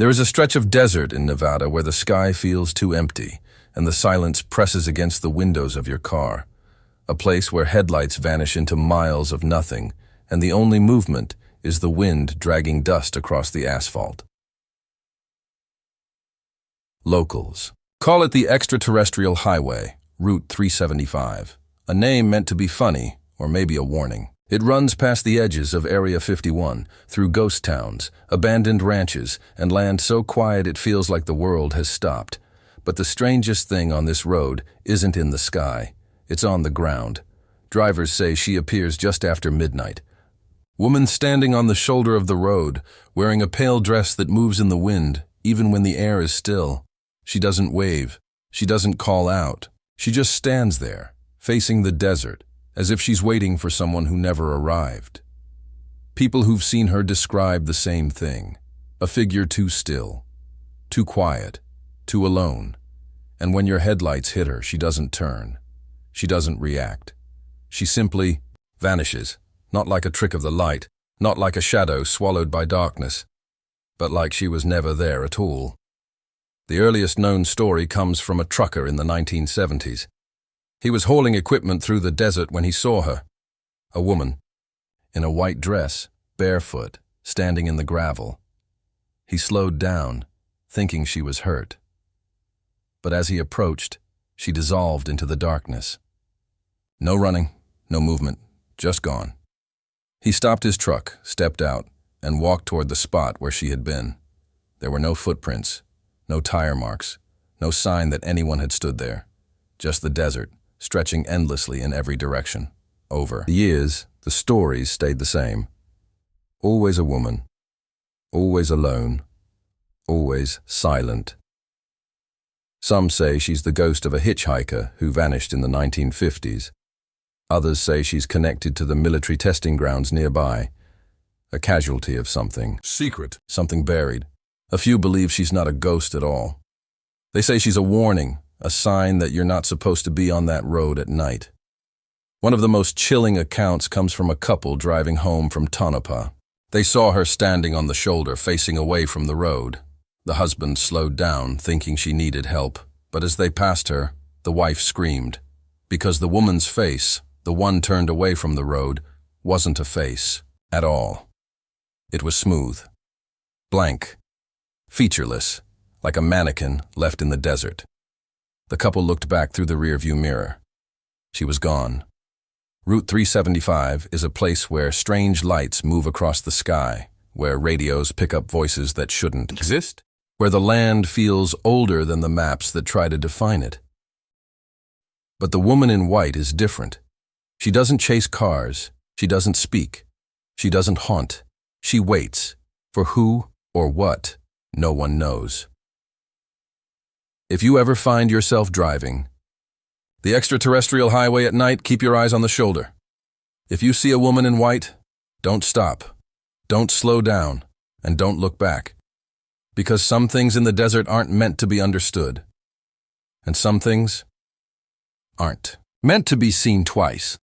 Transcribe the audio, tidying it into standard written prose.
There is a stretch of desert in Nevada where the sky feels too empty and the silence presses against the windows of your car. A place where headlights vanish into miles of nothing and the only movement is the wind dragging dust across the asphalt. Locals. Call it the Extraterrestrial Highway, Route 375. A name meant to be funny, or maybe a warning. It runs past the edges of Area 51, through ghost towns, abandoned ranches, and land so quiet it feels like the world has stopped. But the strangest thing on this road isn't in the sky. It's on the ground. Drivers say she appears just after midnight. Woman standing on the shoulder of the road, wearing a pale dress that moves in the wind, even when the air is still. She doesn't wave. She doesn't call out. She just stands there, facing the desert, as if she's waiting for someone who never arrived. People who've seen her describe the same thing. A figure too still, too quiet, too alone. And when your headlights hit her, she doesn't turn. She doesn't react. She simply vanishes, not like a trick of the light, not like a shadow swallowed by darkness, but like she was never there at all. The earliest known story comes from a trucker in the 1970s. He was hauling equipment through the desert when he saw her. A woman, in a white dress, barefoot, standing in the gravel. He slowed down, thinking she was hurt. But as he approached, she dissolved into the darkness. No running, no movement, just gone. He stopped his truck, stepped out, and walked toward the spot where she had been. There were no footprints, no tire marks, no sign that anyone had stood there. Just the desert, stretching endlessly in every direction. Over the years, the stories stayed the same. Always a woman, always alone, always silent. Some say she's the ghost of a hitchhiker who vanished in the 1950s. Others say she's connected to the military testing grounds nearby, a casualty of something secret, something buried. A few believe she's not a ghost at all. They say she's a warning, a sign that you're not supposed to be on that road at night. One of the most chilling accounts comes from a couple driving home from Tonopah. They saw her standing on the shoulder, facing away from the road. The husband slowed down, thinking she needed help, but as they passed her, the wife screamed, because the woman's face, the one turned away from the road, wasn't a face at all. It was smooth, blank, featureless, like a mannequin left in the desert. The couple looked back through the rearview mirror. She was gone. Route 375 is a place where strange lights move across the sky, where radios pick up voices that shouldn't exist, where the land feels older than the maps that try to define it. But the woman in white is different. She doesn't chase cars. She doesn't speak. She doesn't haunt. She waits. For who or what, no one knows. If you ever find yourself driving the Extraterrestrial Highway at night, keep your eyes on the shoulder. If you see a woman in white, don't stop, don't slow down, and don't look back. Because some things in the desert aren't meant to be understood. And some things aren't meant to be seen twice.